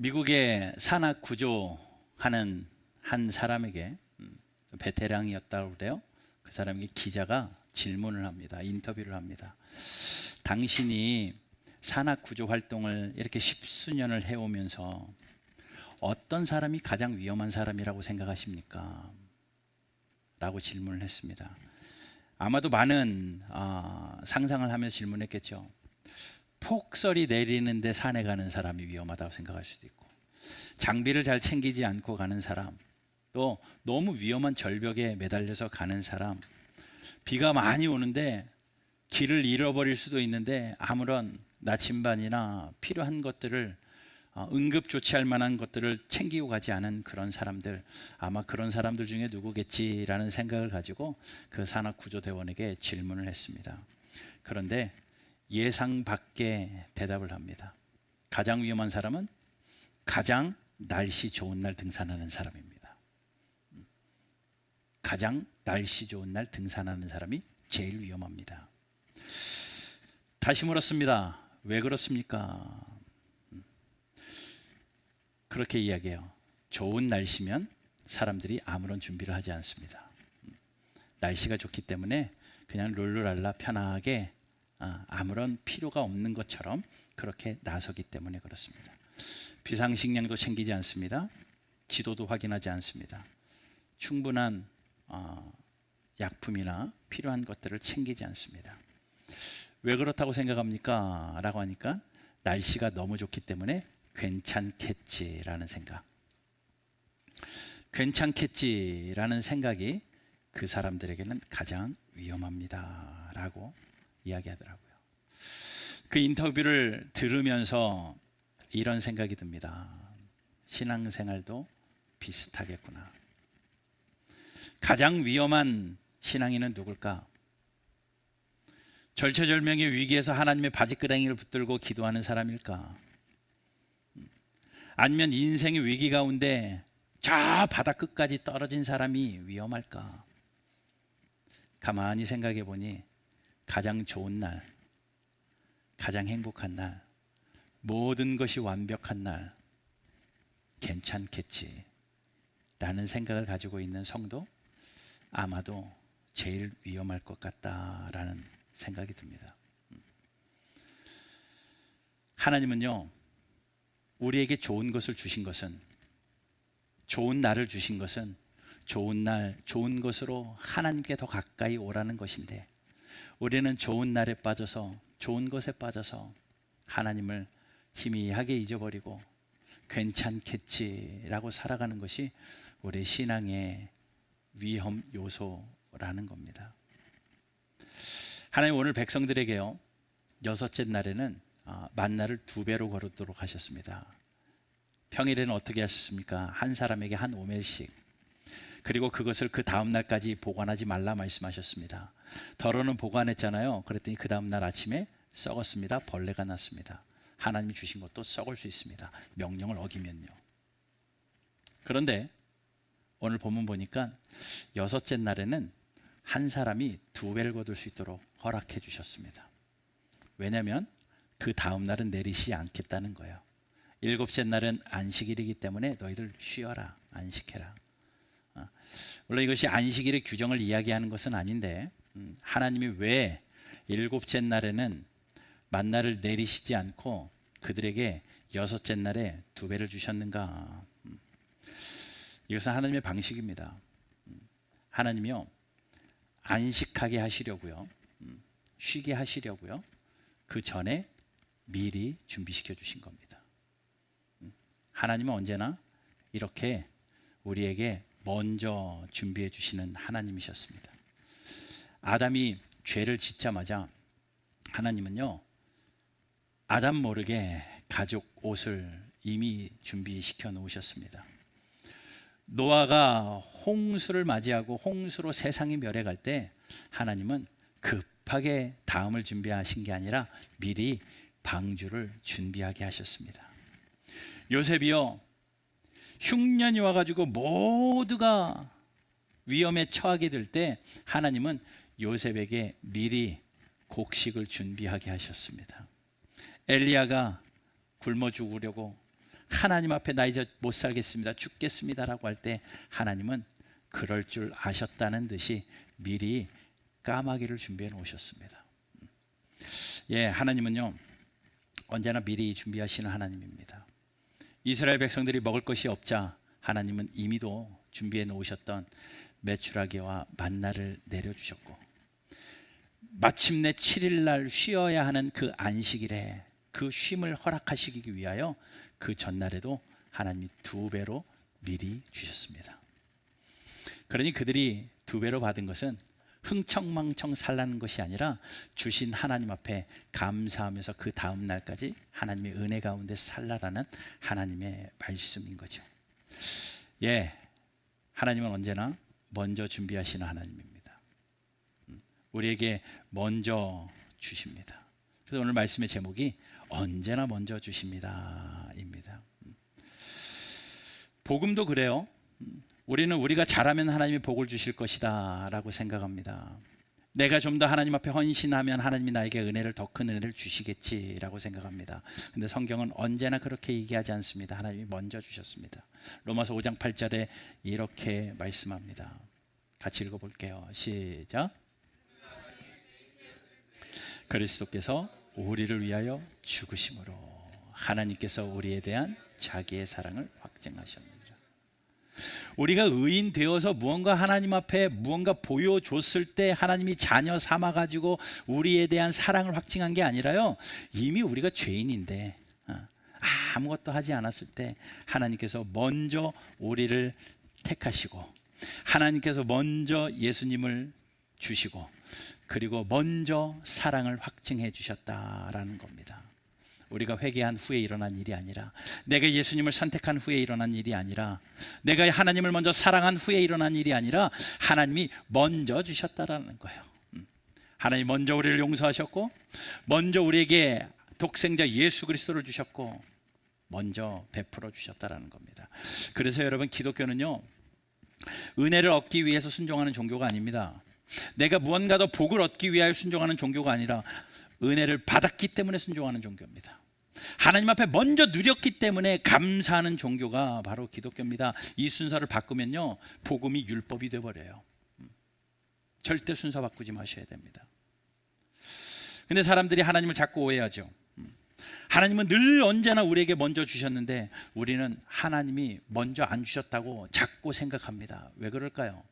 미국의 산악 구조하는 한 사람에게 베테랑이었다고 그래요. 그 사람에게 기자가 질문을 합니다. 인터뷰를 합니다. 당신이 산악 구조 활동을 이렇게 십수년을 해오면서 어떤 사람이 가장 위험한 사람이라고 생각하십니까? 라고 질문을 했습니다. 아마도 많은 상상을 하면서 질문했겠죠. 폭설이 내리는데 산에 가는 사람이 위험하다고 생각할 수도 있고, 장비를 잘 챙기지 않고 가는 사람, 또 너무 위험한 절벽에 매달려서 가는 사람, 비가 많이 오는데 길을 잃어버릴 수도 있는데 아무런 나침반이나 필요한 것들을 응급 조치할 만한 것들을 챙기고 가지 않은 그런 사람들, 아마 그런 사람들 중에 누구겠지라는 생각을 가지고 그 산악구조대원에게 질문을 했습니다. 그런데 예상 밖의 대답을 합니다. 가장 위험한 사람은 가장 날씨 좋은 날 등산하는 사람입니다. 가장 날씨 좋은 날 등산하는 사람이 제일 위험합니다. 다시 물었습니다. 왜 그렇습니까? 그렇게 이야기해요. 좋은 날씨면 사람들이 아무런 준비를 하지 않습니다. 날씨가 좋기 때문에 그냥 룰루랄라 편하게 아무런 필요가 없는 것처럼 그렇게 나서기 때문에 그렇습니다. 비상식량도 챙기지 않습니다. 지도도 확인하지 않습니다. 충분한 약품이나 필요한 것들을 챙기지 않습니다. 왜 그렇다고 생각합니까? 라고 하니까 날씨가 너무 좋기 때문에 괜찮겠지라는 생각. 괜찮겠지라는 생각이 그 사람들에게는 가장 위험합니다. 라고 이야기하더라고요. 그 인터뷰를 들으면서 이런 생각이 듭니다. 신앙생활도 비슷하겠구나. 가장 위험한 신앙인은 누굴까? 절체절명의 위기에서 하나님의 바지끄레기를 붙들고 기도하는 사람일까? 아니면 인생의 위기 가운데 저 바다 끝까지 떨어진 사람이 위험할까? 가만히 생각해 보니 가장 좋은 날, 가장 행복한 날, 모든 것이 완벽한 날, 괜찮겠지 라는 생각을 가지고 있는 성도, 아마도 제일 위험할 것 같다라는 생각이 듭니다. 하나님은요, 우리에게 좋은 것을 주신 것은, 좋은 날을 주신 것은 좋은 날, 좋은 것으로 하나님께 더 가까이 오라는 것인데, 우리는 좋은 날에 빠져서, 좋은 것에 빠져서 하나님을 희미하게 잊어버리고 괜찮겠지라고 살아가는 것이 우리 신앙의 위험 요소라는 겁니다. 하나님 오늘 백성들에게요, 여섯째 날에는 만나를 2배로 거두도록 하셨습니다. 평일에는 어떻게 하셨습니까? 한 사람에게 한 오멜씩, 그리고 그것을 그 다음 날까지 보관하지 말라 말씀하셨습니다. 덜어는 보관했잖아요. 그랬더니 그 다음 날 아침에 썩었습니다. 벌레가 났습니다. 하나님이 주신 것도 썩을 수 있습니다. 명령을 어기면요. 그런데 오늘 본문 보니까 여섯째 날에는 한 사람이 2배를 거둘 수 있도록 허락해 주셨습니다. 왜냐하면 그 다음 날은 내리시지 않겠다는 거예요. 7째 날은 안식일이기 때문에 너희들 쉬어라, 안식해라. 물론 이것이 안식일의 규정을 이야기하는 것은 아닌데, 하나님이 왜 7째 날에는 만나를 내리시지 않고 그들에게 6째 날에 2배를 주셨는가? 이것은 하나님의 방식입니다. 하나님이요, 안식하게 하시려고요, 쉬게 하시려고요, 그 전에 미리 준비시켜 주신 겁니다. 하나님은 언제나 이렇게 우리에게 먼저 준비해 주시는 하나님이셨습니다. 아담이 죄를 짓자마자 하나님은요, 아담 모르게 가죽 옷을 이미 준비시켜 놓으셨습니다. 노아가 홍수를 맞이하고 홍수로 세상이 멸해갈 때 하나님은 급하게 다음을 준비하신 게 아니라 미리 방주를 준비하게 하셨습니다. 요셉이요, 흉년이 와가지고 모두가 위험에 처하게 될 때 하나님은 요셉에게 미리 곡식을 준비하게 하셨습니다. 엘리야가 굶어 죽으려고 하나님 앞에 나 이제 못 살겠습니다, 죽겠습니다라고 할 때 하나님은 그럴 줄 아셨다는 듯이 미리 까마귀를 준비해 놓으셨습니다. 예, 하나님은요 언제나 미리 준비하시는 하나님입니다. 이스라엘 백성들이 먹을 것이 없자 하나님은 이미도 준비해 놓으셨던 메추라기와 만나를 내려주셨고, 마침내 7일 날 쉬어야 하는 그 안식일에 그 쉼을 허락하시기 위하여 그 전날에도 하나님이 2배로 미리 주셨습니다. 그러니 그들이 2배로 받은 것은 흥청망청 살라는 것이 아니라 주신 하나님 앞에 감사하면서 그 다음 날까지 하나님의 은혜 가운데 살라라는 하나님의 말씀인 거죠. 예, 하나님은 언제나 먼저 준비하시는 하나님입니다. 우리에게 먼저 주십니다. 그래서 오늘 말씀의 제목이 언제나 먼저 주십니다 입니다. 복음도 그래요. 우리는 우리가 잘하면 하나님이 복을 주실 것이다 라고 생각합니다. 내가 좀 더 하나님 앞에 헌신하면 하나님이 나에게 은혜를, 더 큰 은혜를 주시겠지라고 생각합니다. 근데 성경은 언제나 그렇게 얘기하지 않습니다. 하나님이 먼저 주셨습니다. 로마서 5장 8절에 이렇게 말씀합니다. 같이 읽어볼게요. 시작. 그리스도께서 우리를 위하여 죽으심으로 하나님께서 우리에 대한 자기의 사랑을 확증하셨느니라. 우리가 의인 되어서 무언가 하나님 앞에 무언가 보여줬을 때 하나님이 자녀 삼아가지고 우리에 대한 사랑을 확증한 게 아니라요, 이미 우리가 죄인인데 아무것도 하지 않았을 때 하나님께서 먼저 우리를 택하시고, 하나님께서 먼저 예수님을 주시고, 그리고 먼저 사랑을 확증해 주셨다라는 겁니다. 우리가 회개한 후에 일어난 일이 아니라, 내가 예수님을 선택한 후에 일어난 일이 아니라, 내가 하나님을 먼저 사랑한 후에 일어난 일이 아니라 하나님이 먼저 주셨다라는 거예요. 하나님 먼저 우리를 용서하셨고, 먼저 우리에게 독생자 예수 그리스도를 주셨고, 먼저 베풀어 주셨다라는 겁니다. 그래서 여러분, 기독교는요 은혜를 얻기 위해서 순종하는 종교가 아닙니다. 내가 무언가 더 복을 얻기 위하여 순종하는 종교가 아니라 은혜를 받았기 때문에 순종하는 종교입니다. 하나님 앞에 먼저 누렸기 때문에 감사하는 종교가 바로 기독교입니다. 이 순서를 바꾸면요 복음이 율법이 되어버려요. 절대 순서 바꾸지 마셔야 됩니다. 근데 사람들이 하나님을 자꾸 오해하죠. 하나님은 늘 언제나 우리에게 먼저 주셨는데 우리는 하나님이 먼저 안 주셨다고 자꾸 생각합니다. 왜 그럴까요?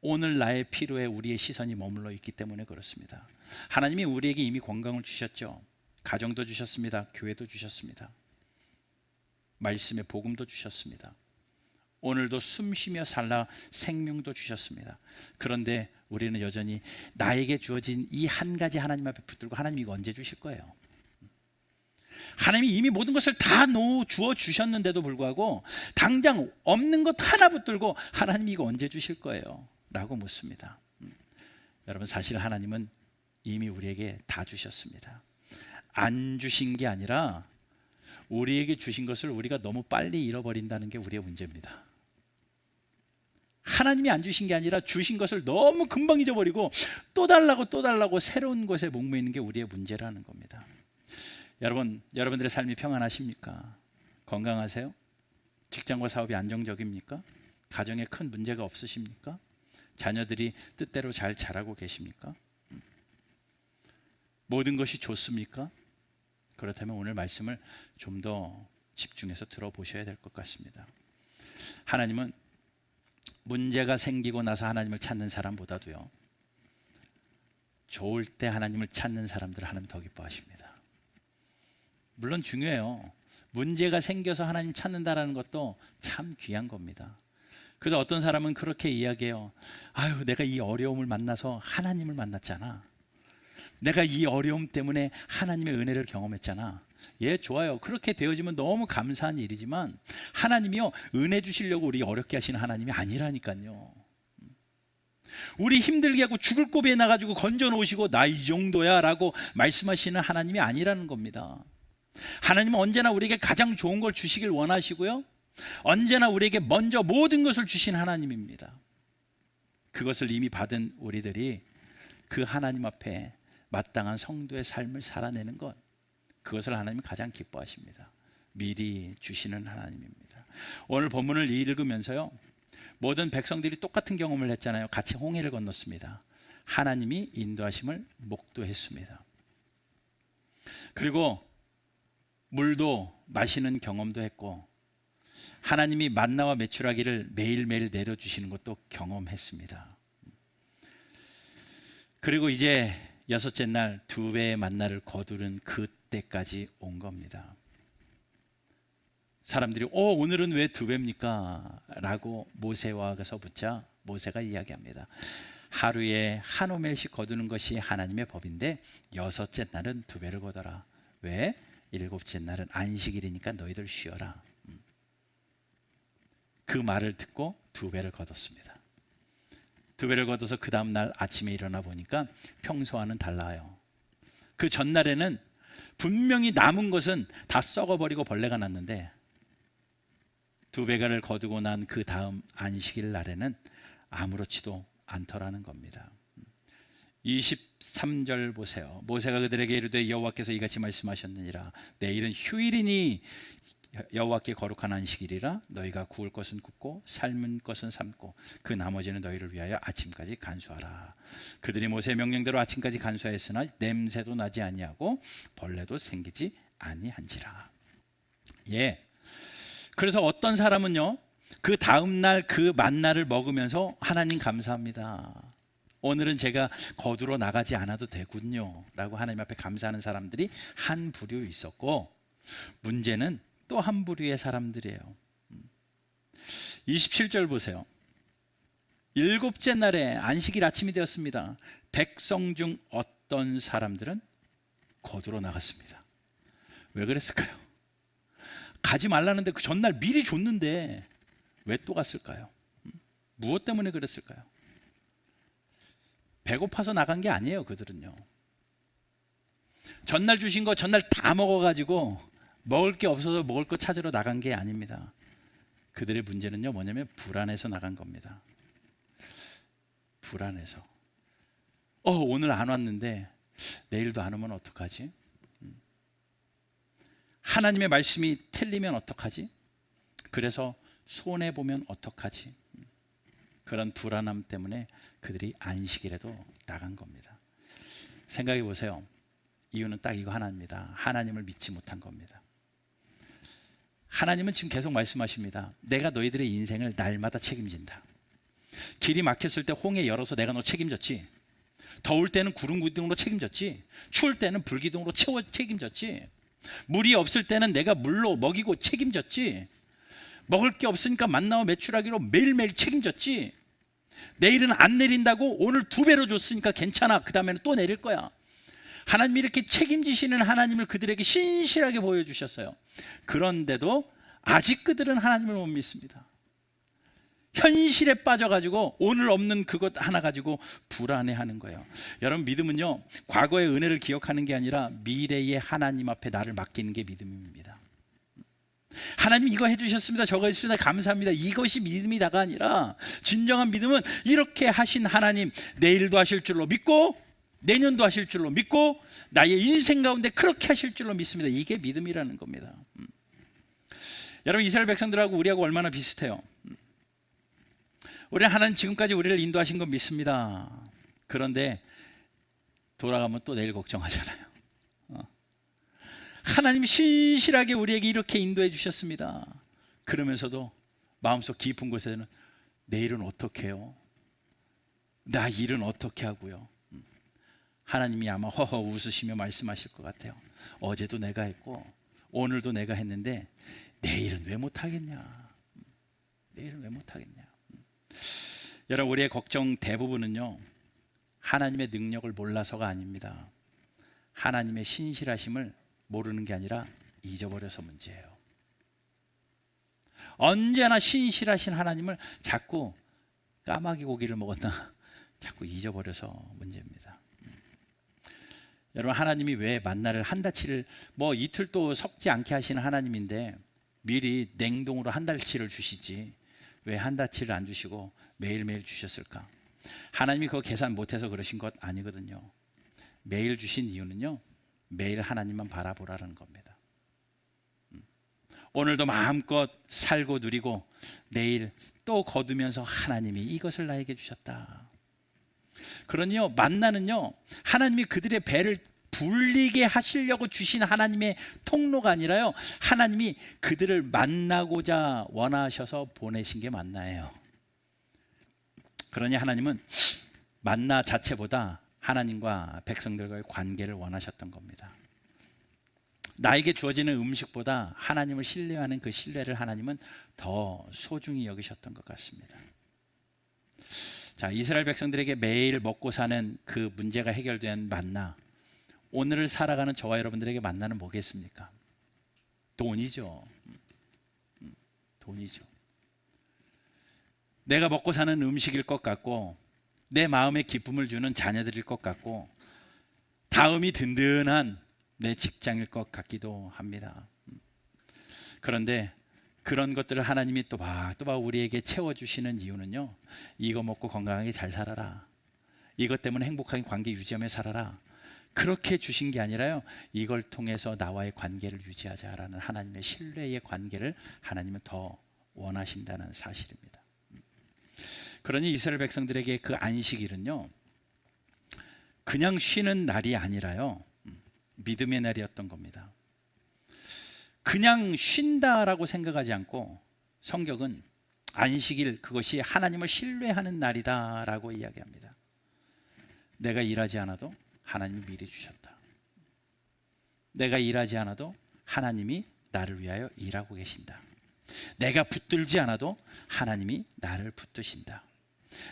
오늘 나의 필요에 우리의 시선이 머물러 있기 때문에 그렇습니다. 하나님이 우리에게 이미 건강을 주셨죠. 가정도 주셨습니다. 교회도 주셨습니다. 말씀의 복음도 주셨습니다. 오늘도 숨 쉬며 살라 생명도 주셨습니다. 그런데 우리는 여전히 나에게 주어진 이 한 가지 하나님 앞에 붙들고, 하나님 이거 언제 주실 거예요? 하나님이 이미 모든 것을 다 주어 주셨는데도 불구하고 당장 없는 것 하나 붙들고 하나님 이거 언제 주실 거예요? 라고 묻습니다. 여러분, 사실 하나님은 이미 우리에게 다 주셨습니다. 안 주신 게 아니라 우리에게 주신 것을 우리가 너무 빨리 잃어버린다는 게 우리의 문제입니다. 하나님이 안 주신 게 아니라 주신 것을 너무 금방 잊어버리고 또 달라고 새로운 것에 목매이는 게 우리의 문제라는 겁니다. 여러분, 여러분들의 삶이 평안하십니까? 건강하세요? 직장과 사업이 안정적입니까? 가정에 큰 문제가 없으십니까? 자녀들이 뜻대로 잘 자라고 계십니까? 모든 것이 좋습니까? 그렇다면 오늘 말씀을 좀 더 집중해서 들어보셔야 될 것 같습니다. 하나님은 문제가 생기고 나서 하나님을 찾는 사람보다도요, 좋을 때 하나님을 찾는 사람들을 하나님 더 기뻐하십니다. 물론 중요해요. 문제가 생겨서 하나님 찾는다라는 것도 참 귀한 겁니다. 그래서 어떤 사람은 그렇게 이야기해요. 아유, 내가 이 어려움을 만나서 하나님을 만났잖아. 내가 이 어려움 때문에 하나님의 은혜를 경험했잖아. 예, 좋아요. 그렇게 되어지면 너무 감사한 일이지만 하나님이요, 은혜 주시려고 우리 어렵게 하시는 하나님이 아니라니까요. 우리 힘들게 하고 죽을 고비에 나가지고 건져 놓으시고 나 이 정도야 라고 말씀하시는 하나님이 아니라는 겁니다. 하나님은 언제나 우리에게 가장 좋은 걸 주시길 원하시고요, 언제나 우리에게 먼저 모든 것을 주신 하나님입니다. 그것을 이미 받은 우리들이 그 하나님 앞에 마땅한 성도의 삶을 살아내는 것, 그것을 하나님이 가장 기뻐하십니다. 미리 주시는 하나님입니다. 오늘 본문을 읽으면서요, 모든 백성들이 똑같은 경험을 했잖아요. 같이 홍해를 건넜습니다. 하나님이 인도하심을 목도했습니다. 그리고 물도 마시는 경험도 했고, 하나님이 만나와 메추라기를 매일매일 내려주시는 것도 경험했습니다. 그리고 이제 여섯째 날 2배의 만나를 거두는 그때까지 온 겁니다. 사람들이 오늘은 왜 2배입니까? 라고 모세와 가서 묻자 모세가 이야기합니다. 하루에 한 오멜씩 거두는 것이 하나님의 법인데 여섯째 날은 2배를 거둬라. 왜? 일곱째 날은 안식일이니까 너희들 쉬어라. 그 말을 듣고 2배를 거뒀습니다. 2배를 거둬서 그 다음 날 아침에 일어나 보니까 평소와는 달라요. 그 전날에는 분명히 남은 것은 다 썩어버리고 벌레가 났는데 2배를 거두고 난 그 다음 안식일 날에는 아무렇지도 않더라는 겁니다. 23절 보세요. 모세가 그들에게 이르되 여호와께서 이같이 말씀하셨느니라. 내일은 휴일이니 여호와께 거룩한 안식일이라. 너희가 구울 것은 굽고 삶은 것은 삶고 그 나머지는 너희를 위하여 아침까지 간수하라. 그들이 모세의 명령대로 아침까지 간수하였으나 냄새도 나지 아니하고 벌레도 생기지 아니한지라. 예. 그래서 어떤 사람은요, 그 다음 날 그 만나를 먹으면서 하나님 감사합니다. 오늘은 제가 거두러 나가지 않아도 되군요. 라고 하나님 앞에 감사하는 사람들이 한 부류 있었고, 문제는 또 한 부류의 사람들이에요. 27절 보세요. 7째 날에 안식일 아침이 되었습니다. 백성 중 어떤 사람들은 거두러 나갔습니다. 왜 그랬을까요? 가지 말라는데 그 전날 미리 줬는데 왜 또 갔을까요? 무엇 때문에 그랬을까요? 배고파서 나간 게 아니에요. 그들은요, 전날 주신 거 전날 다 먹어가지고 먹을 게 없어서 먹을 거 찾으러 나간 게 아닙니다. 그들의 문제는요, 뭐냐면 불안해서 나간 겁니다. 불안해서. 오늘 안 왔는데 내일도 안 오면 어떡하지? 하나님의 말씀이 틀리면 어떡하지? 그래서 손해보면 어떡하지? 그런 불안함 때문에 그들이 안식일에도 나간 겁니다. 생각해 보세요. 이유는 딱 이거 하나입니다. 하나님을 믿지 못한 겁니다. 하나님은 지금 계속 말씀하십니다. 내가 너희들의 인생을 날마다 책임진다. 길이 막혔을 때 홍해 열어서 내가 너 책임졌지. 더울 때는 구름 기둥으로 책임졌지. 추울 때는 불기둥으로 채워 책임졌지. 물이 없을 때는 내가 물로 먹이고 책임졌지. 먹을 게 없으니까 만나와 메추라기로 매일매일 책임졌지. 내일은 안 내린다고 오늘 2배로 줬으니까 괜찮아. 그 다음에는 또 내릴 거야. 하나님이 이렇게 책임지시는 하나님을 그들에게 신실하게 보여주셨어요. 그런데도 아직 그들은 하나님을 못 믿습니다. 현실에 빠져가지고 오늘 없는 그것 하나 가지고 불안해하는 거예요. 여러분, 믿음은요, 과거의 은혜를 기억하는 게 아니라 미래의 하나님 앞에 나를 맡기는 게 믿음입니다. 하나님 이거 해주셨습니다. 저거 해주셨습니다. 감사합니다. 이것이 믿음이다가 아니라, 진정한 믿음은 이렇게 하신 하나님 내일도 하실 줄로 믿고 내년도 하실 줄로 믿고 나의 인생 가운데 그렇게 하실 줄로 믿습니다. 이게 믿음이라는 겁니다. 여러분, 이스라엘 백성들하고 우리하고 얼마나 비슷해요. 우리는 하나님 지금까지 우리를 인도하신 건 믿습니다. 그런데 돌아가면 또 내일 걱정하잖아요. 하나님이 신실하게 우리에게 이렇게 인도해 주셨습니다. 그러면서도 마음속 깊은 곳에는 내일은 어떻게 해요? 나 일은 어떻게 하고요? 하나님이 아마 허허 웃으시며 말씀하실 것 같아요. 어제도 내가 했고 오늘도 내가 했는데 내일은 왜 못하겠냐? 내일은 왜 못하겠냐? 여러분, 우리의 걱정 대부분은요, 하나님의 능력을 몰라서가 아닙니다. 하나님의 신실하심을 모르는 게 아니라 잊어버려서 문제예요. 언제나 신실하신 하나님을 자꾸 까마귀 고기를 먹었나 자꾸 잊어버려서 문제입니다. 여러분, 하나님이 왜 만나를 한 달치를 이틀도 섞지 않게 하시는 하나님인데 미리 냉동으로 한 달치를 주시지 왜 한 달치를 안 주시고 매일매일 주셨을까? 하나님이 그거 계산 못해서 그러신 것 아니거든요. 매일 주신 이유는요, 매일 하나님만 바라보라는 겁니다. 오늘도 마음껏 살고 누리고 내일 또 거두면서 하나님이 이것을 나에게 주셨다. 그러니요, 만나는요, 하나님이 그들의 배를 불리게 하시려고 주신 하나님의 통로가 아니라요, 하나님이 그들을 만나고자 원하셔서 보내신 게 만나예요. 그러니 하나님은 만나 자체보다 하나님과 백성들과의 관계를 원하셨던 겁니다. 나에게 주어지는 음식보다 하나님을 신뢰하는 그 신뢰를 하나님은 더 소중히 여기셨던 것 같습니다. 자, 이스라엘 백성들에게 매일 먹고 사는 그 문제가 해결된 만나, 오늘을 살아가는 저와 여러분들에게 만나는 뭐겠습니까? 돈이죠. 돈이죠. 내가 먹고 사는 음식일 것 같고, 내 마음에 기쁨을 주는 자녀들일 것 같고, 다음이 든든한 내 직장일 것 같기도 합니다. 그런데 그런 것들을 하나님이 또박 우리에게 채워주시는 이유는요, 이거 먹고 건강하게 잘 살아라, 이것 때문에 행복하게 관계 유지하며 살아라, 그렇게 주신 게 아니라요, 이걸 통해서 나와의 관계를 유지하자라는 하나님의 신뢰의 관계를 하나님은 더 원하신다는 사실입니다. 그러니 이스라엘 백성들에게 그 안식일은요, 그냥 쉬는 날이 아니라요, 믿음의 날이었던 겁니다. 그냥 쉰다라고 생각하지 않고 성경은 안식일, 그것이 하나님을 신뢰하는 날이다라고 이야기합니다. 내가 일하지 않아도 하나님이 미리 주셨다. 내가 일하지 않아도 하나님이 나를 위하여 일하고 계신다. 내가 붙들지 않아도 하나님이 나를 붙드신다.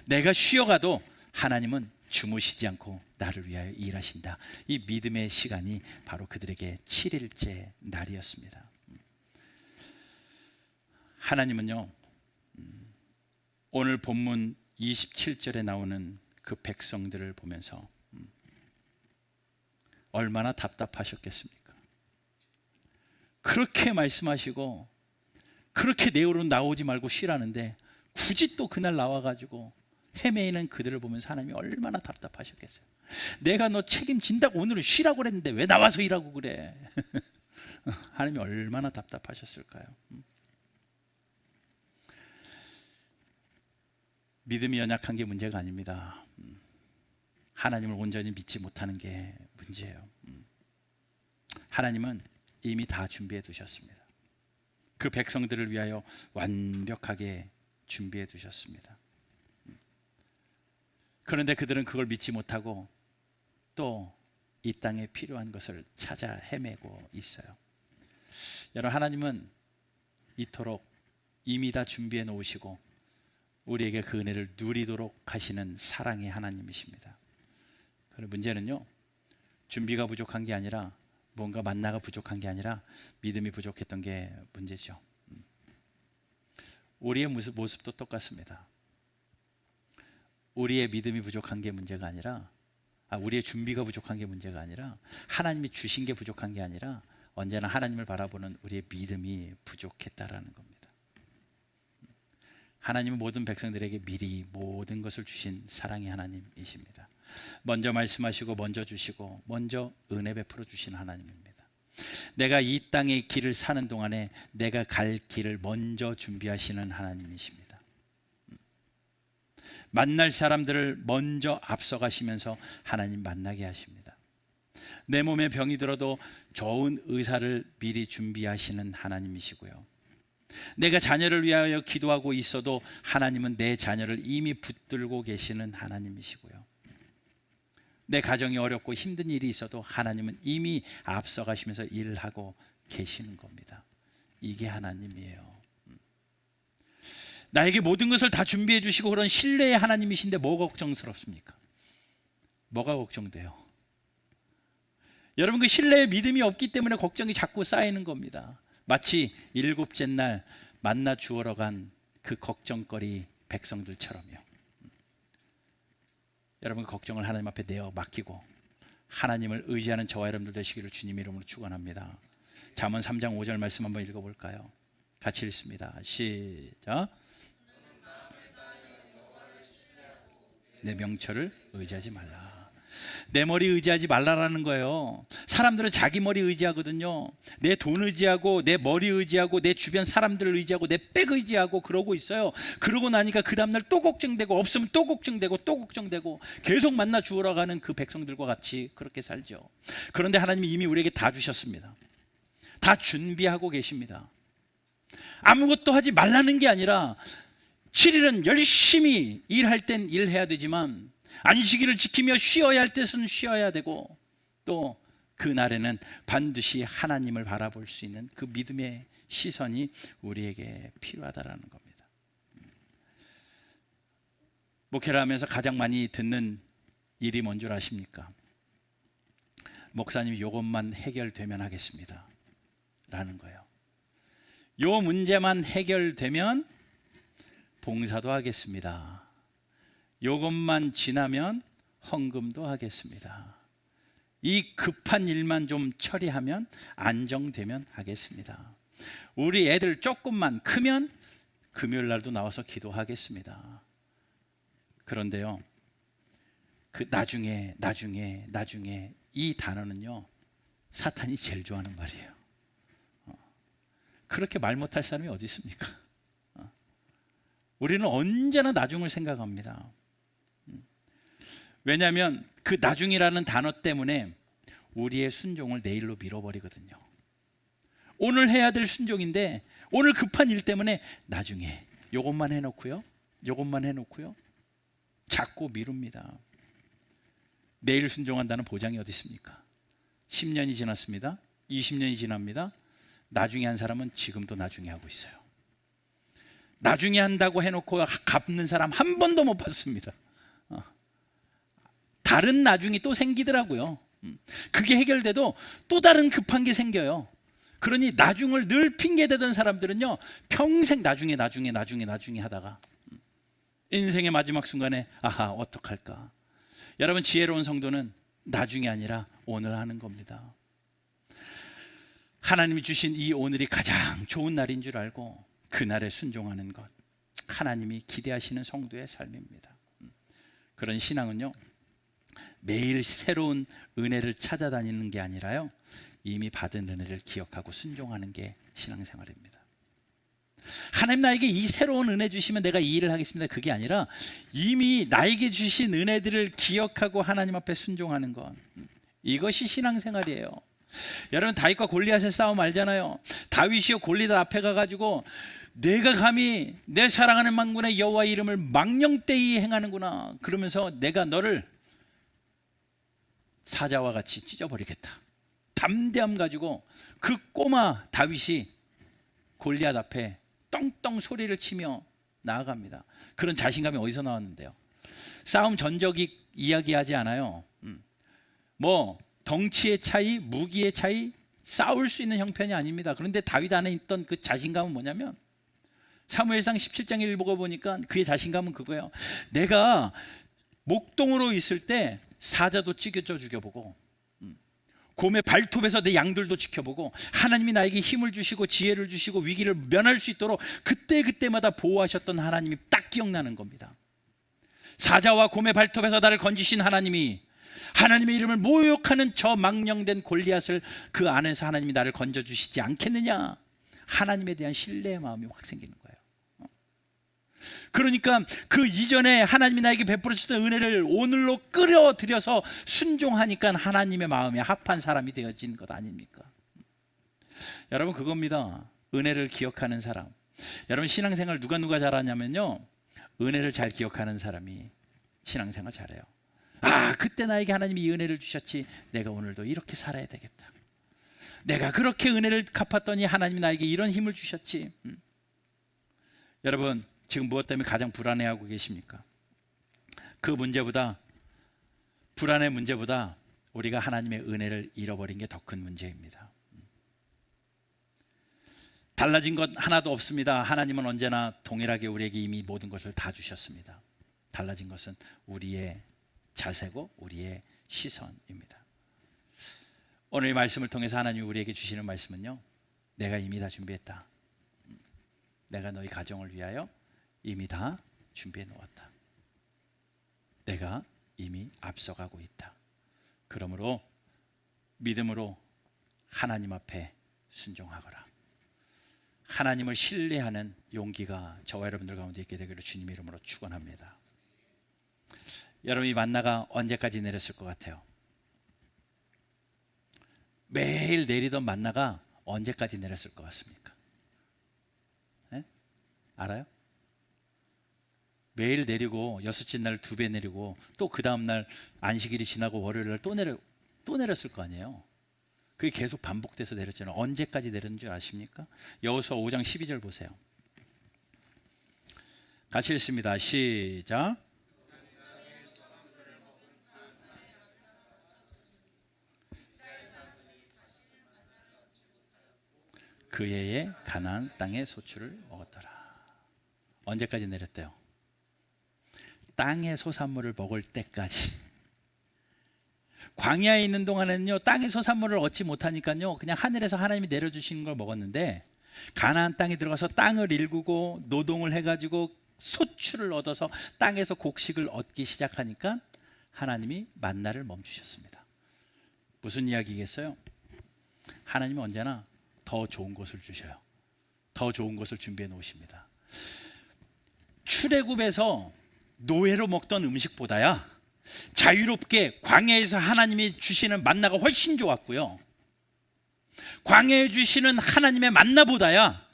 내가 쉬어가도 하나님은 주무시지 않고 나를 위하여 일하신다. 이 믿음의 시간이 바로 그들에게 7일째 날이었습니다. 하나님은요, 오늘 본문 27절에 나오는 그 백성들을 보면서 얼마나 답답하셨겠습니까? 그렇게 말씀하시고 그렇게 내 으로 나오지 말고 쉬라는데 굳이 또 그날 나와가지고 헤매이는 그들을 보면서 하나님이 얼마나 답답하셨겠어요. 내가 너 책임진다고 오늘은 쉬라고 그랬는데 왜 나와서 일하고 그래? 하나님이 얼마나 답답하셨을까요? 믿음이 연약한 게 문제가 아닙니다. 하나님을 온전히 믿지 못하는 게 문제예요. 하나님은 이미 다 준비해 두셨습니다. 그 백성들을 위하여 완벽하게 준비해 두셨습니다. 그런데 그들은 그걸 믿지 못하고 또 이 땅에 필요한 것을 찾아 헤매고 있어요. 여러분, 하나님은 이토록 이미 다 준비해 놓으시고 우리에게 그 은혜를 누리도록 하시는 사랑의 하나님이십니다. 그런데 문제는요, 준비가 부족한 게 아니라, 뭔가 만나가 부족한 게 아니라 믿음이 부족했던 게 문제죠. 우리의 모습도 똑같습니다. 우리의 믿음이 부족한 게 문제가 아니라, 우리의 준비가 부족한 게 문제가 아니라, 하나님이 주신 게 부족한 게 아니라 언제나 하나님을 바라보는 우리의 믿음이 부족했다라는 겁니다. 하나님은 모든 백성들에게 미리 모든 것을 주신 사랑의 하나님이십니다. 먼저 말씀하시고 먼저 주시고 먼저 은혜 베풀어 주신 하나님입니다. 내가 이 땅의 길을 사는 동안에 내가 갈 길을 먼저 준비하시는 하나님이십니다. 만날 사람들을 먼저 앞서가시면서 하나님 만나게 하십니다. 내 몸에 병이 들어도 좋은 의사를 미리 준비하시는 하나님이시고요. 내가 자녀를 위하여 기도하고 있어도 하나님은 내 자녀를 이미 붙들고 계시는 하나님이시고요. 내 가정이 어렵고 힘든 일이 있어도 하나님은 이미 앞서가시면서 일을 하고 계시는 겁니다. 이게 하나님이에요. 나에게 모든 것을 다 준비해 주시고 그런 신뢰의 하나님이신데 뭐가 걱정스럽습니까? 뭐가 걱정돼요? 여러분, 그 신뢰의 믿음이 없기 때문에 걱정이 자꾸 쌓이는 겁니다. 마치 일곱째 날 만나 주우러 간 그 걱정거리 백성들처럼요. 여러분, 그 걱정을 하나님 앞에 내어 맡기고 하나님을 의지하는 저와 여러분들 되시기를 주님 이름으로 축원합니다. 잠언 3장 5절 말씀 한번 읽어볼까요? 같이 읽습니다. 시작. 내 명철을 의지하지 말라. 내 머리 의지하지 말라라는 거예요. 사람들은 자기 머리 의지하거든요. 내 돈 의지하고 내 머리 의지하고 내 주변 사람들을 의지하고 내 백 의지하고 그러고 있어요. 그러고 나니까 그 다음날 또 걱정되고 없으면 또 걱정되고 또 걱정되고 계속 만나 주우러 가는 그 백성들과 같이 그렇게 살죠. 그런데 하나님이 이미 우리에게 다 주셨습니다. 다 준비하고 계십니다. 아무것도 하지 말라는 게 아니라 7일은 열심히 일할 땐 일해야 되지만 안식일을 지키며 쉬어야 할 때는 쉬어야 되고 또 그날에는 반드시 하나님을 바라볼 수 있는 그 믿음의 시선이 우리에게 필요하다라는 겁니다. 목회를 하면서 가장 많이 듣는 일이 뭔 줄 아십니까? 목사님, 이것만 해결되면 하겠습니다 라는 거예요. 요 문제만 해결되면 봉사도 하겠습니다. 요것만 지나면 헌금도 하겠습니다. 이 급한 일만 좀 처리하면 안정되면 하겠습니다. 우리 애들 조금만 크면 금요일 날도 나와서 기도하겠습니다. 그런데요, 그 나중에 이 단어는요, 사탄이 제일 좋아하는 말이에요. 그렇게 말 못할 사람이 어디 있습니까? 우리는 언제나 나중을 생각합니다. 왜냐하면 그 나중이라는 단어 때문에 우리의 순종을 내일로 미뤄버리거든요. 오늘 해야 될 순종인데 오늘 급한 일 때문에 나중에 요것만 해놓고요 자꾸 미룹니다. 내일 순종한다는 보장이 어디 있습니까? 10년이 지났습니다. 20년이 지납니다. 나중에 한 사람은 지금도 나중에 하고 있어요. 나중에 한다고 해놓고 갚는 사람 한 번도 못 봤습니다. 다른 나중이 또 생기더라고요. 그게 해결돼도 또 다른 급한 게 생겨요. 그러니 나중을 늘 핑계대던 사람들은요, 평생 나중에 하다가 인생의 마지막 순간에 아하, 어떡할까. 여러분, 지혜로운 성도는 나중이 아니라 오늘 하는 겁니다. 하나님이 주신 이 오늘이 가장 좋은 날인 줄 알고 그날에 순종하는 것, 하나님이 기대하시는 성도의 삶입니다. 그런 신앙은요, 매일 새로운 은혜를 찾아다니는 게 아니라요, 이미 받은 은혜를 기억하고 순종하는 게 신앙생활입니다. 하나님 나에게 이 새로운 은혜 주시면 내가 이 일을 하겠습니다, 그게 아니라 이미 나에게 주신 은혜들을 기억하고 하나님 앞에 순종하는 것, 이것이 신앙생활이에요. 여러분, 다윗과 골리앗의 싸움 알잖아요. 다윗이요, 골리앗 앞에 가가지고 내가 감히 내 사랑하는 만군의 여호와의 이름을 망령되이 행하는구나, 그러면서 내가 너를 사자와 같이 찢어버리겠다, 담대함 가지고 그 꼬마 다윗이 골리앗 앞에 떵떵 소리를 치며 나아갑니다. 그런 자신감이 어디서 나왔는데요? 싸움 전적이 이야기하지 않아요. 뭐 덩치의 차이, 무기의 차이, 싸울 수 있는 형편이 아닙니다. 그런데 다윗 안에 있던 그 자신감은 뭐냐면, 사무엘상 17장 1보고 보니까 그의 자신감은 그거예요. 내가 목동으로 있을 때 사자도 찢겨 죽여보고 곰의 발톱에서 내 양들도 지켜보고 하나님이 나에게 힘을 주시고 지혜를 주시고 위기를 면할 수 있도록 그때마다 보호하셨던 하나님이 딱 기억나는 겁니다. 사자와 곰의 발톱에서 나를 건지신 하나님이, 하나님의 이름을 모욕하는 저 망령된 골리앗을 그 안에서 하나님이 나를 건져주시지 않겠느냐, 하나님에 대한 신뢰의 마음이 확 생기는 거예요. 그러니까 그 이전에 하나님이 나에게 베풀어 주셨던 은혜를 오늘로 끌어들여서 순종하니까 하나님의 마음에 합한 사람이 되어진 것 아닙니까? 여러분, 그겁니다. 은혜를 기억하는 사람. 여러분, 신앙생활 누가 잘하냐면요, 은혜를 잘 기억하는 사람이 신앙생활 잘해요. 아, 그때 나에게 하나님이 이 은혜를 주셨지, 내가 오늘도 이렇게 살아야 되겠다. 내가 그렇게 은혜를 갚았더니 하나님이 나에게 이런 힘을 주셨지. 여러분, 지금 무엇 때문에 가장 불안해하고 계십니까? 그 문제보다, 불안의 문제보다 우리가 하나님의 은혜를 잃어버린 게 더 큰 문제입니다. 달라진 것 하나도 없습니다. 하나님은 언제나 동일하게 우리에게 이미 모든 것을 다 주셨습니다. 달라진 것은 우리의 자세고 우리의 시선입니다. 오늘 이 말씀을 통해서 하나님이 우리에게 주시는 말씀은요, 내가 이미 다 준비했다. 내가 너희 가정을 위하여 이미 다 준비해 놓았다. 내가 이미 앞서가고 있다. 그러므로 믿음으로 하나님 앞에 순종하거라. 하나님을 신뢰하는 용기가 저와 여러분들 가운데 있게 되기를 주님의 이름으로 축원합니다. 여러분, 이 만나가 언제까지 내렸을 것 같아요? 매일 내리던 만나가 언제까지 내렸을 것 같습니까? 네? 알아요? 매일 내리고 여섯째 날 2배 내리고 또 그 다음날 안식일이 지나고 월요일날 또 내렸을 거 아니에요. 그게 계속 반복돼서 내렸잖아요. 언제까지 내렸는 줄 아십니까? 여호수아 5장 12절 보세요. 같이 읽습니다. 시작. 그 해에 가나안 땅의 소출을 먹었더라. 언제까지 내렸대요? 땅의 소산물을 먹을 때까지. 광야에 있는 동안에는요, 땅의 소산물을 얻지 못하니까요, 그냥 하늘에서 하나님이 내려주시는 걸 먹었는데, 가나안 땅에 들어가서 땅을 일구고 노동을 해가지고 소출을 얻어서 땅에서 곡식을 얻기 시작하니까 하나님이 만나를 멈추셨습니다. 무슨 이야기겠어요? 하나님은 언제나 더 좋은 것을 주셔요. 더 좋은 것을 준비해 놓으십니다. 출애굽에서 노예로 먹던 음식보다야 자유롭게 광야에서 하나님이 주시는 만나가 훨씬 좋았고요. 광야에 주시는 하나님의 만나보다야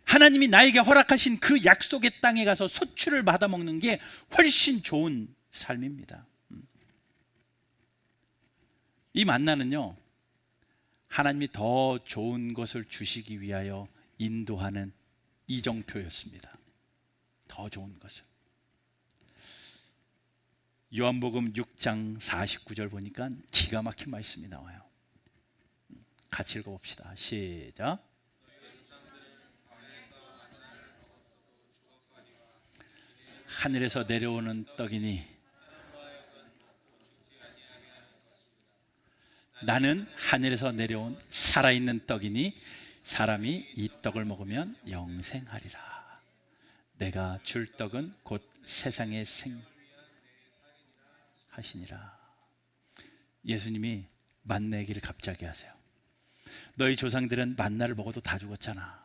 하나님이 나에게 허락하신 그 약속의 땅에 가서 소출을 받아 먹는 게 훨씬 좋은 삶입니다. 이 만나는요, 하나님이 더 좋은 것을 주시기 위하여 인도하는 이정표였습니다. 더 좋은 것을. 요한복음 6장 49절 보니까 기가 막힌 말씀이 나와요. 같이 읽어봅시다. 시작. 하늘에서 내려오는 떡이니 나는 하늘에서 내려온 살아있는 떡이니 사람이 이 떡을 먹으면 영생하리라. 내가 줄 떡은 곧 세상의 생 하시니라. 예수님이 만나 얘기를 갑자기 하세요. 너희 조상들은 만나를 먹어도 다 죽었잖아.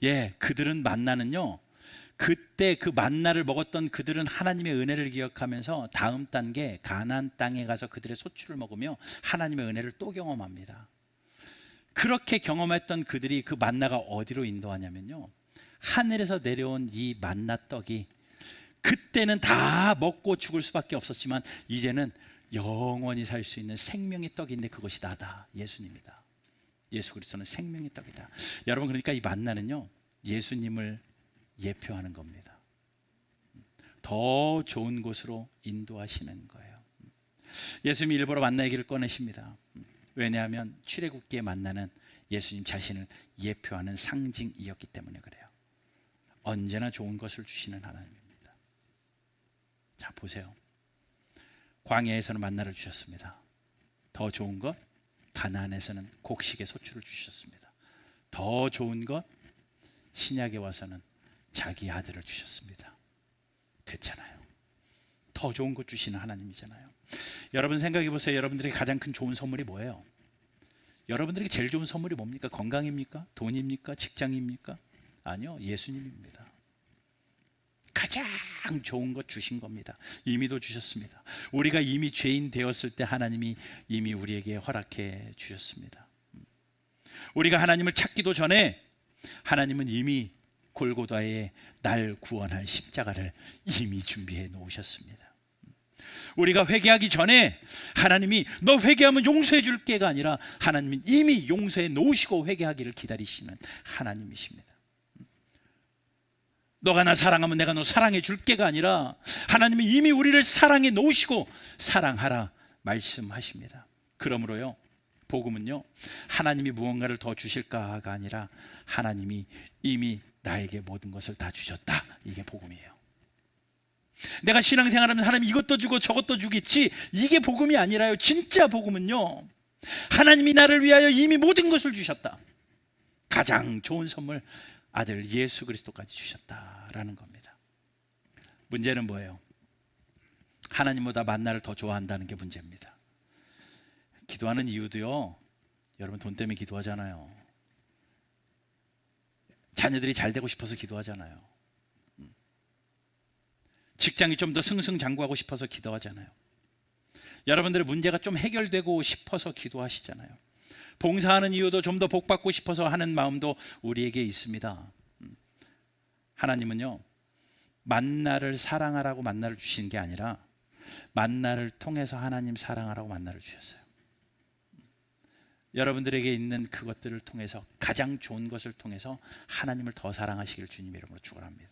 예, 그들은 만나는요, 그때 그 만나를 먹었던 그들은 하나님의 은혜를 기억하면서 다음 단계 가나안 땅에 가서 그들의 소출을 먹으며 하나님의 은혜를 또 경험합니다. 그렇게 경험했던 그들이 그 만나가 어디로 인도하냐면요, 하늘에서 내려온 이 만나 떡이 그때는 다 먹고 죽을 수밖에 없었지만 이제는 영원히 살 수 있는 생명의 떡인데 그것이 나다. 예수님이다. 예수 그리스도는 생명의 떡이다. 여러분, 그러니까 이 만나는요, 예수님을 예표하는 겁니다. 더 좋은 곳으로 인도하시는 거예요. 예수님이 일부러 만나 얘기를 꺼내십니다. 왜냐하면 출애굽기에 만나는 예수님 자신을 예표하는 상징이었기 때문에 그래요. 언제나 좋은 것을 주시는 하나님입니다. 자, 보세요. 광야에서는 만나를 주셨습니다. 더 좋은 것, 가나안에서는 곡식의 소출을 주셨습니다. 더 좋은 것, 신약에 와서는 자기 아들을 주셨습니다. 됐잖아요. 더 좋은 것 주시는 하나님이잖아요. 여러분 생각해 보세요. 여러분들에게 가장 큰 좋은 선물이 뭐예요? 여러분들에게 제일 좋은 선물이 뭡니까? 건강입니까? 돈입니까? 직장입니까? 아니요, 예수님입니다. 가장 좋은 것 주신 겁니다. 이미도 주셨습니다. 우리가 이미 죄인 되었을 때 하나님이 이미 우리에게 허락해 주셨습니다. 우리가 하나님을 찾기도 전에 하나님은 이미 골고다에 날 구원할 십자가를 이미 준비해 놓으셨습니다. 우리가 회개하기 전에 하나님이 너 회개하면 용서해 줄게가 아니라 하나님은 이미 용서해 놓으시고 회개하기를 기다리시는 하나님이십니다. 너가 나 사랑하면 내가 너 사랑해 줄게가 아니라 하나님이 이미 우리를 사랑해 놓으시고 사랑하라 말씀하십니다. 그러므로요, 복음은요, 하나님이 무언가를 더 주실까가 아니라 하나님이 이미 나에게 모든 것을 다 주셨다. 이게 복음이에요. 내가 신앙생활하면 하나님이 이것도 주고 저것도 주겠지, 이게 복음이 아니라요. 진짜 복음은요, 하나님이 나를 위하여 이미 모든 것을 주셨다. 가장 좋은 선물 아들 예수 그리스도까지 주셨다라는 겁니다. 문제는 뭐예요? 하나님보다 만나를 더 좋아한다는 게 문제입니다. 기도하는 이유도요, 여러분 돈 때문에 기도하잖아요. 자녀들이 잘 되고 싶어서 기도하잖아요. 직장이 좀 더 승승장구하고 싶어서 기도하잖아요. 여러분들의 문제가 좀 해결되고 싶어서 기도하시잖아요. 봉사하는 이유도 좀 더 복받고 싶어서 하는 마음도 우리에게 있습니다. 하나님은요, 만나를 사랑하라고 만나를 주신 게 아니라 만나를 통해서 하나님 사랑하라고 만나를 주셨어요. 여러분들에게 있는 그것들을 통해서, 가장 좋은 것을 통해서 하나님을 더 사랑하시기를 주님 이름으로 축원합니다.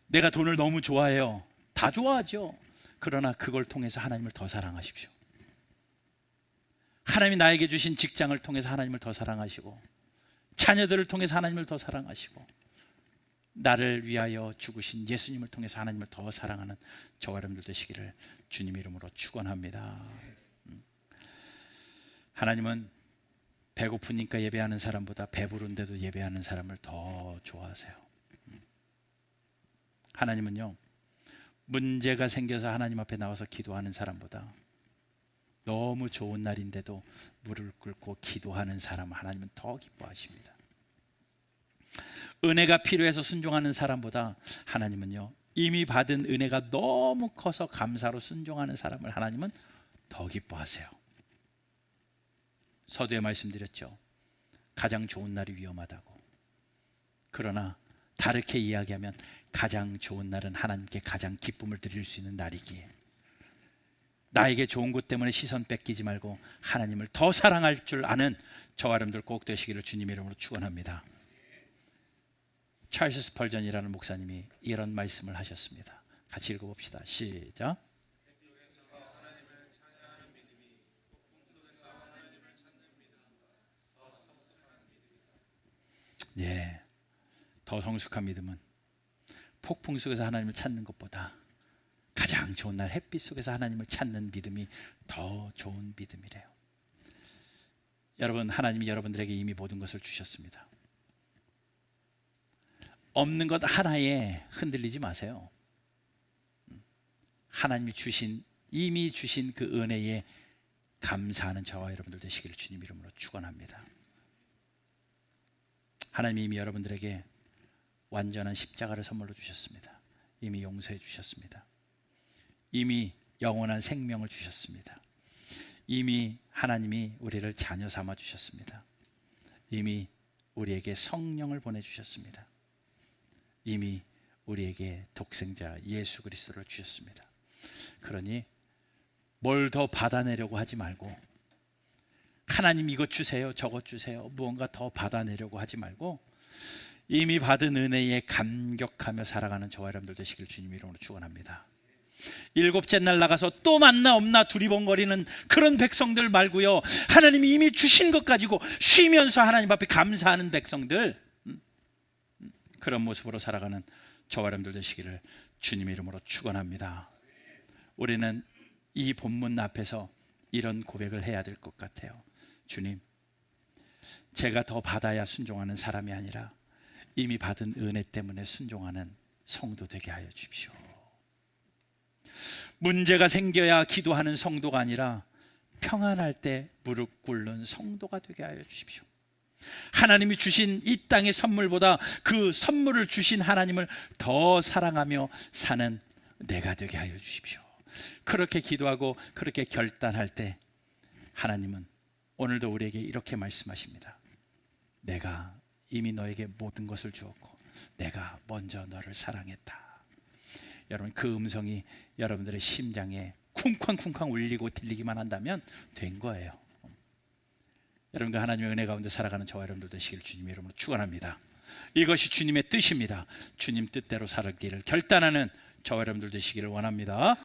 내가 돈을 너무 좋아해요. 다 좋아하죠. 그러나 그걸 통해서 하나님을 더 사랑하십시오. 하나님이 나에게 주신 직장을 통해서 하나님을 더 사랑하시고, 자녀들을 통해서 하나님을 더 사랑하시고, 나를 위하여 죽으신 예수님을 통해서 하나님을 더 사랑하는 저와 여러분들 되시기를 주님 이름으로 축원합니다. 하나님은 배고프니까 예배하는 사람보다 배부른데도 예배하는 사람을 더 좋아하세요. 하나님은요, 문제가 생겨서 하나님 앞에 나와서 기도하는 사람보다 너무 좋은 날인데도 무릎을 꿇고 기도하는 사람을 하나님은 더 기뻐하십니다. 은혜가 필요해서 순종하는 사람보다 하나님은요, 이미 받은 은혜가 너무 커서 감사로 순종하는 사람을 하나님은 더 기뻐하세요. 서두에 말씀드렸죠. 가장 좋은 날이 위험하다고. 그러나 다르게 이야기하면 가장 좋은 날은 하나님께 가장 기쁨을 드릴 수 있는 날이기에, 나에게 좋은 것 때문에 시선 뺏기지 말고 하나님을 더 사랑할 줄 아는 저와 여러분들 꼭 되시기를 주님 이름으로 축원합니다. 찰스 스펄전이라는 목사님이 이런 말씀을 하셨습니다. 같이 읽어봅시다. 시작. 예, 더 성숙한 믿음은 폭풍 속에서 하나님을 찾는 것보다 가장 좋은 날 햇빛 속에서 하나님을 찾는 믿음이 더 좋은 믿음이래요. 여러분, 하나님이 여러분들에게 이미 모든 것을 주셨습니다. 없는 것 하나에 흔들리지 마세요. 하나님이 주신, 이미 주신 그 은혜에 감사하는 저와 여러분들 되시기를 주님 이름으로 축원합니다. 하나님이 이미 여러분들에게 완전한 십자가를 선물로 주셨습니다. 이미 용서해 주셨습니다. 이미 영원한 생명을 주셨습니다. 이미 하나님이 우리를 자녀 삼아 주셨습니다. 이미 우리에게 성령을 보내주셨습니다. 이미 우리에게 독생자 예수 그리스도를 주셨습니다. 그러니 뭘 더 받아내려고 하지 말고, 하나님 이것 주세요, 저것 주세요, 무언가 더 받아내려고 하지 말고, 이미 받은 은혜에 감격하며 살아가는 저와 여러분들 되시길 주님 이름으로 축원합니다. 일곱째 날 나가서 또 만나 없나 두리번거리는 그런 백성들 말고요, 하나님이 이미 주신 것 가지고 쉬면서 하나님 앞에 감사하는 백성들, 그런 모습으로 살아가는 저와 여러분들 되시기를 주님 이름으로 축원합니다. 우리는 이 본문 앞에서 이런 고백을 해야 될 것 같아요. 주님, 제가 더 받아야 순종하는 사람이 아니라 이미 받은 은혜 때문에 순종하는 성도 되게 하여 주십시오. 문제가 생겨야 기도하는 성도가 아니라 평안할 때 무릎 꿇는 성도가 되게 하여 주십시오. 하나님이 주신 이 땅의 선물보다 그 선물을 주신 하나님을 더 사랑하며 사는 내가 되게 하여 주십시오. 그렇게 기도하고 그렇게 결단할 때 하나님은 오늘도 우리에게 이렇게 말씀하십니다. 내가 이미 너에게 모든 것을 주었고 내가 먼저 너를 사랑했다. 여러분, 그 음성이 여러분들의 심장에 쿵쾅쿵쾅 울리고 들리기만 한다면 된 거예요. 여러분과 하나님의 은혜 가운데 살아가는 저와 여러분들 되시길 주님 이름으로 축원합니다. 이것이 주님의 뜻입니다. 주님 뜻대로 살기를 결단하는 저와 여러분들 되시기를 원합니다.